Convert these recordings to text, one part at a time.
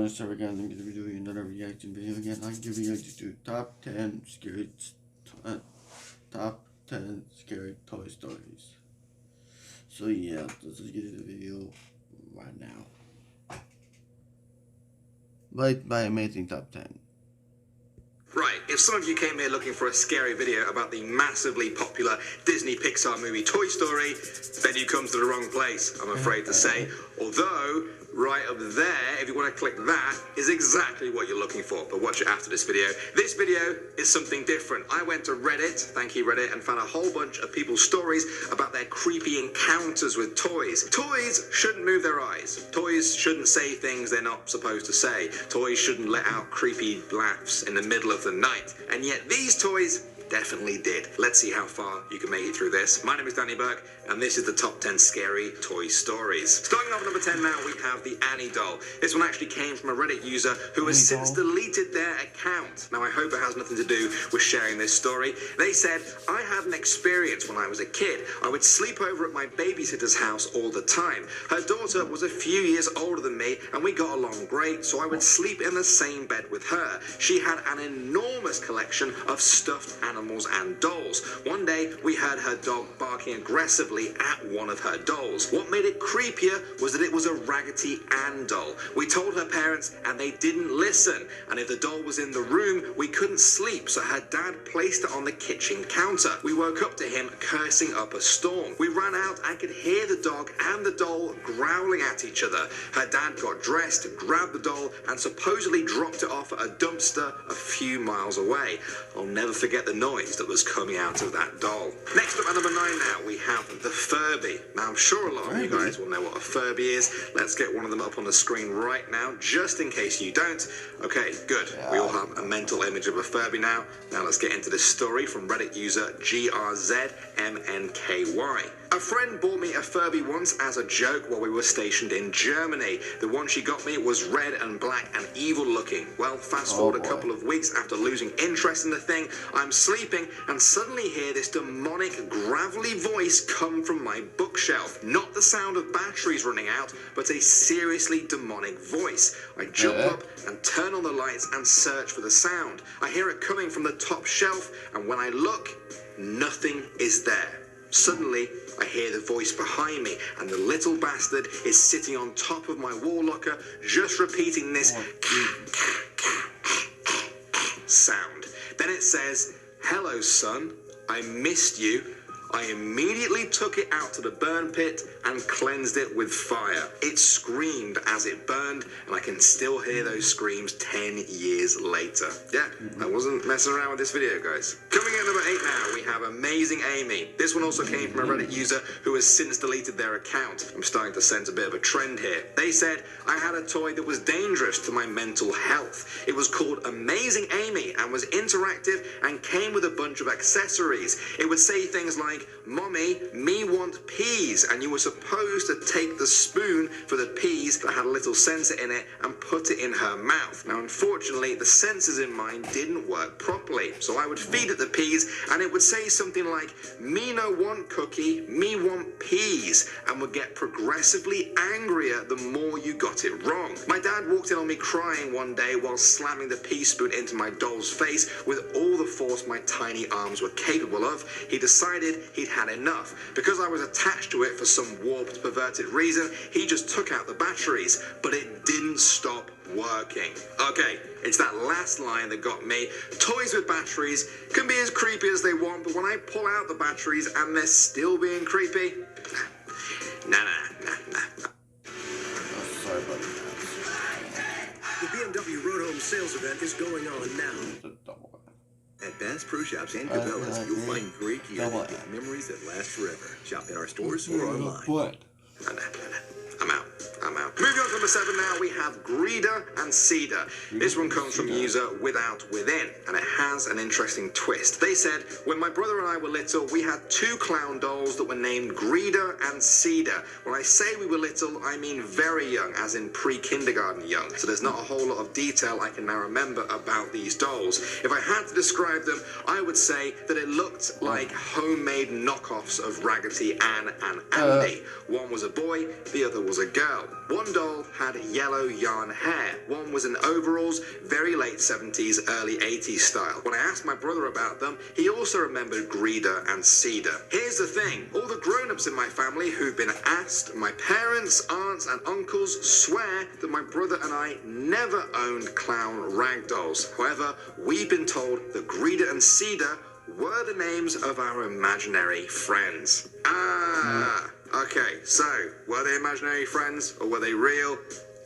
everyone, it's Trevor again. I'm going to be doing another reaction video again. I'm giving you to top 10 scary toy stories. So yeah, let's just get into the video right now. By Amazing Top 10. Right, if some of you came here looking for a scary video about the massively popular Disney Pixar movie Toy Story, then you come to the wrong place, I'm afraid to say. Although, right up there, if you want to click that, is exactly what you're looking for. But watch it after this video. This video is something different. I went to Reddit, thank you Reddit, and found a whole bunch of people's stories about their creepy encounters with toys. Toys shouldn't move their eyes. Toys shouldn't say things they're not supposed to say. Toys shouldn't let out creepy laughs in the middle of the night. And yet these toys definitely did. Let's see how far you can make it through this. My name is Danny Burke, and this is the top 10 scary toy stories. Starting off at number 10 now, we have the Annie doll. This one actually came from a Reddit user who has since deleted their account. Now, I hope it has nothing to do with sharing this story. They said, I had an experience when I was a kid. I would sleep over at my babysitter's house all the time. Her daughter was a few years older than me, and we got along great, so I would sleep in the same bed with her. She had an enormous collection of stuffed animals and dolls. One day, we heard her dog barking aggressively at one of her dolls. What made it creepier was that it was a Raggedy Ann doll. We told her parents and they didn't listen. And if the doll was in the room, we couldn't sleep, so her dad placed it on the kitchen counter. We woke up to him cursing up a storm. We ran out and could hear the dog and the doll growling at each other. Her dad got dressed, grabbed the doll, and supposedly dropped it off at a dumpster a few miles away. I'll never forget the noise that was coming out of that doll. Next up at number 9 now, we have the Furby. Now, I'm sure a lot of you guys will know what a Furby is. Let's get one of them up on the screen right now, just in case you don't. Okay, good. We all have a mental image of a Furby now. Now let's get into this story from Reddit user GRZMNKY. A friend bought me a Furby once as a joke while we were stationed in Germany. The one she got me was red and black and evil looking. Well, fast forward a couple of weeks after losing interest in the thing, I'm sleeping and suddenly hear this demonic gravelly voice come from my bookshelf. Not the sound of batteries running out, but a seriously demonic voice. I jump up and turn on the lights and search for the sound. I hear it coming from the top shelf, and when I look, nothing is there. Suddenly, I hear the voice behind me, and the little bastard is sitting on top of my wall locker, just repeating this sound. Then it says, "Hello, son, I missed you." I immediately took it out to the burn pit and cleansed it with fire. It screamed as it burned, and I can still hear those screams 10 years later. Yeah, I wasn't messing around with this video, guys. Coming in at number 8 now, we have Amazing Amy. This one also came from a Reddit user who has since deleted their account. I'm starting to sense a bit of a trend here. They said, I had a toy that was dangerous to my mental health. It was called Amazing Amy and was interactive and came with a bunch of accessories. It would say things like, "Mommy, me want peas," and you were supposed to take the spoon for the peas that had a little sensor in it and put it in her mouth. Now, unfortunately, the sensors in mine didn't work properly, so I would feed it the peas, and it would say something like, "Me no want cookie, me want peas," and would get progressively angrier the more you got it wrong. My dad walked in on me crying one day while slamming the pea spoon into my doll's face with all the force my tiny arms were capable of. He decided he'd had enough. Because I was attached to it for some warped, perverted reason, he just took out the batteries, but it didn't stop working. Okay, it's that last line that got me. Toys with batteries can be as creepy as they want, but when I pull out the batteries and they're still being creepy, nah. Sorry about that. The BMW Road Home sales event is going on now. At Bass Pro Shops and Cabela's, you'll find great gear and memories that last forever. Shop in our stores or online. What? I'm out. Moving on to number 7 now, we have Greeder and Cedar. This one comes from user Without Within, and it has an interesting twist. They said, when my brother and I were little, we had 2 clown dolls that were named Greeder and Cedar. When I say we were little, I mean very young, as in pre-kindergarten young. So there's not a whole lot of detail I can now remember about these dolls. If I had to describe them, I would say that it looked like homemade knockoffs of Raggedy Ann and Andy. One was a boy, the other was a girl. One doll had yellow yarn hair. One was in overalls, very late 70s, early 80s style. When I asked my brother about them, he also remembered Greeder and Cedar. Here's the thing, all the grown-ups in my family who've been asked, my parents, aunts and uncles swear that my brother and I never owned clown rag dolls. However, we've been told that Greeder and Cedar were the names of our imaginary friends. Okay, so, were they imaginary friends or were they real?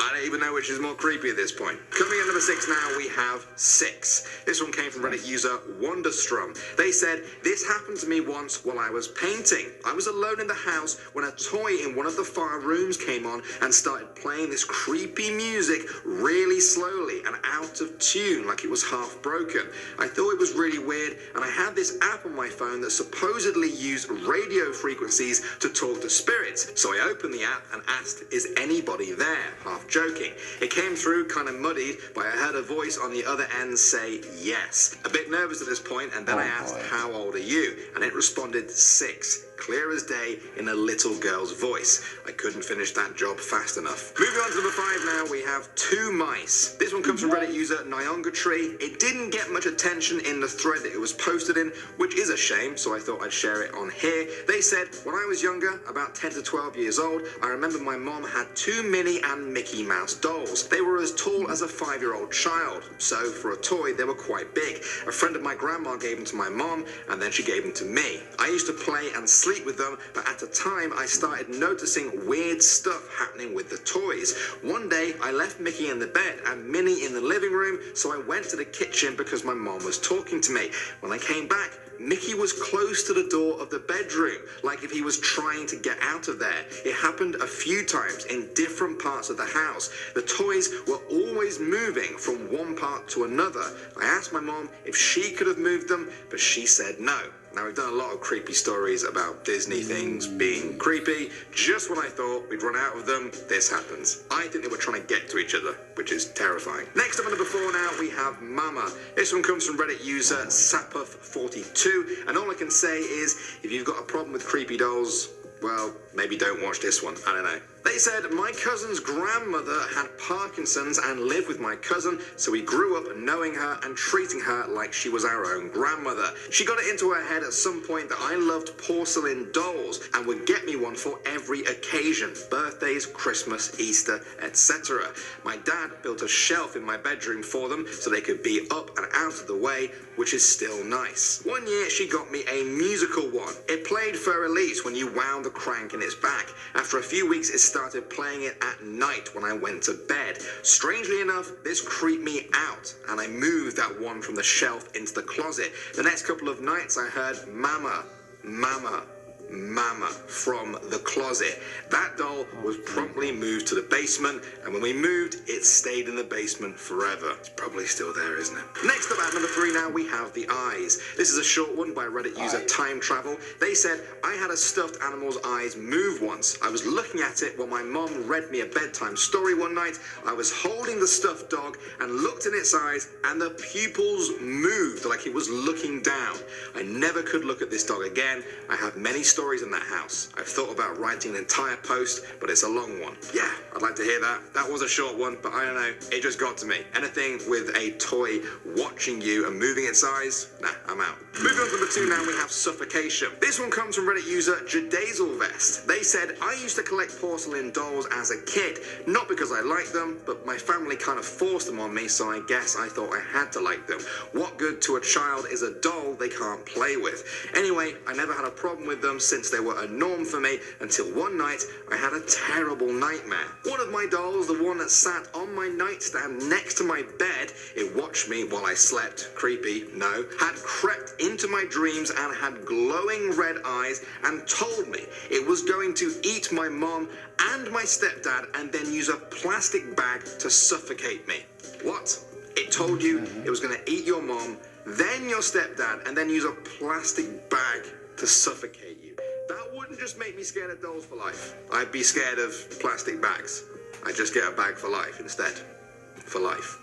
I don't even know which is more creepy at this point. Coming in number 6 now, we have 6. This one came from Reddit user Wonderstrom. They said, this happened to me once while I was painting. I was alone in the house when a toy in one of the far rooms came on and started playing this creepy music really slowly and out of tune, like it was half broken. I thought it was really weird, and I had this app on my phone that supposedly used radio frequencies to talk to spirits. So I opened the app and asked, is anybody there? Half joking. It came through kind of muddied, but I heard a voice on the other end say yes. A bit nervous at this point, and then I asked, how old are you? And it responded 6. Clear as day in a little girl's voice. I couldn't finish that job fast enough. Moving on to number 5 now, we have 2 mice. This one comes from Reddit user Nyongatree. It didn't get much attention in the thread that it was posted in, which is a shame, so I thought I'd share it on here. They said, when I was younger, about 10 to 12 years old, I remember my mom had 2 Minnie and Mickey Mouse dolls. They were as tall as a 5-year-old child, so for a toy, they were quite big. A friend of my grandma gave them to my mom, and then she gave them to me. I used to play and sleep with them, but at the time I started noticing weird stuff happening with the toys. One day I left Mickey in the bed and Minnie in the living room, so I went to the kitchen because my mom was talking to me. When I came back, Mickey was close to the door of the bedroom, like if he was trying to get out of there. It happened a few times in different parts of the house. The toys were always moving from one part to another. I asked my mom if she could have moved them, but she said no. Now, we've done a lot of creepy stories about Disney things being creepy. Just when I thought we'd run out of them, this happens. I think they were trying to get to each other, which is terrifying. Next up at number 4 now, we have Mama. This one comes from Reddit user Sapuff42, and all I can say is, if you've got a problem with creepy dolls, well, maybe don't watch this one. I don't know. They said, my cousin's grandmother had Parkinson's and lived with my cousin, so we grew up knowing her and treating her like she was our own grandmother. She got it into her head at some point that I loved porcelain dolls and would get me one for every occasion, birthdays, Christmas, Easter, etc. My dad built a shelf in my bedroom for them so they could be up and out of the way, which is still nice. One year she got me a musical one. It played for release when you wound the crank in its back. After a few weeks, it started playing it at night when I went to bed. Strangely enough, this creeped me out, and I moved that one from the shelf into the closet. The next couple of nights I heard Mama, Mama, Mama from the closet. That doll was promptly moved to the basement, and when we moved, it stayed in the basement forever. It's probably still there, isn't it? Next up at number 3 now, we have the eyes. This is a short one by Reddit user Time Travel. They said, I had a stuffed animal's eyes move once. I was looking at it while my mom read me a bedtime story one night. I was holding the stuffed dog and looked in its eyes, and the pupils moved like it was looking down. I never could look at this dog again. I have many stories in that house. I've thought about writing an entire post, but it's a long one. Yeah, I'd like to hear that. That was a short one, but I don't know. It just got to me. Anything with a toy watching you and moving its eyes, nah, I'm out. Moving on to number 2 now, we have Suffocation. This one comes from Reddit user Jadazelvest. They said, I used to collect porcelain dolls as a kid, not because I liked them, but my family kind of forced them on me, so I guess I thought I had to like them. What good to a child is a doll they can't play with? Anyway, I never had a problem with them since they were a norm for me, until one night I had a terrible nightmare. One of my dolls, the one that sat on my nightstand next to my bed, it watched me while I slept, creepy, no, had crept into my dreams and had glowing red eyes and told me it was going to eat my mom and my stepdad and then use a plastic bag to suffocate me. What? It told you it was going to eat your mom, then your stepdad, and then use a plastic bag to suffocate you. That wouldn't just make me scared of dolls for life. I'd be scared of plastic bags. I'd just get a bag for life instead. For life.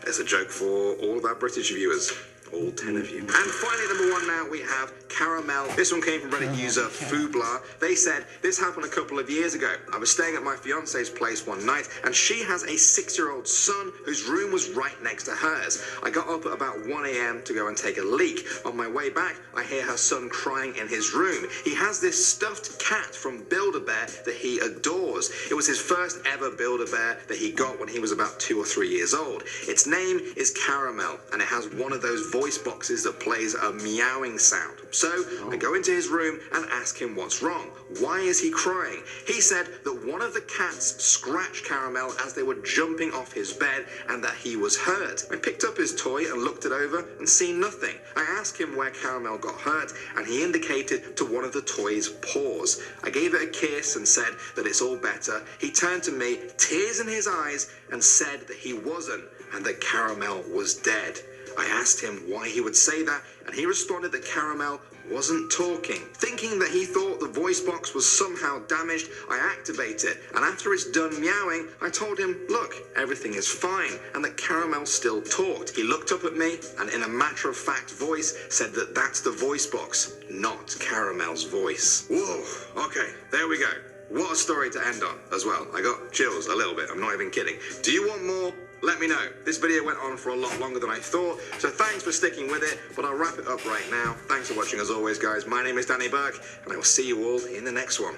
It's a joke for all of our British viewers. All 10 of you. And finally, number 1 now, we have caramel. This one came from Reddit user FURBY. They said, this happened a couple of years ago. I was staying at my fiance's place one night, and she has a 6-year-old son whose room was right next to hers. I got up at about 1 a.m. to go and take a leak. On my way back, I hear her son crying in his room. He has this stuffed cat from Build-A-Bear that he adores. It was his first ever Build-A-Bear that he got when he was about 2 or 3 years old. Its name is Caramel, and it has one of those voice boxes that plays a meowing sound. So I go into his room and ask him what's wrong. Why is he crying? He said that one of the cats scratched Caramel as they were jumping off his bed and that he was hurt. I picked up his toy and looked it over and seen nothing. I asked him where Caramel got hurt, and he indicated to one of the toy's paws. I gave it a kiss and said that it's all better. He turned to me, tears in his eyes, and said that he wasn't and that Caramel was dead. I asked him why he would say that, and he responded that Caramel wasn't talking. Thinking that he thought the voice box was somehow damaged, I activate it, and after it's done meowing, I told him, look, everything is fine, and that Caramel still talked. He looked up at me, and in a matter-of-fact voice, said that that's the voice box, not Caramel's voice. Whoa, okay, there we go. What a story to end on, as well. I got chills a little bit, I'm not even kidding. Do you want more? Let me know. This video went on for a lot longer than I thought, so thanks for sticking with it, but I'll wrap it up right now. Thanks for watching as always, guys. My name is Danny Burke, and I will see you all in the next one.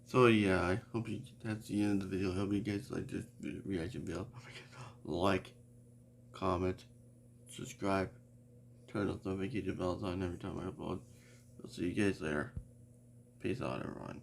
So yeah, I hope that's the end of the video. I hope you guys like this reaction video. Like, comment, subscribe, turn on the notification bells on every time I upload. I'll see you guys later. Peace out, everyone.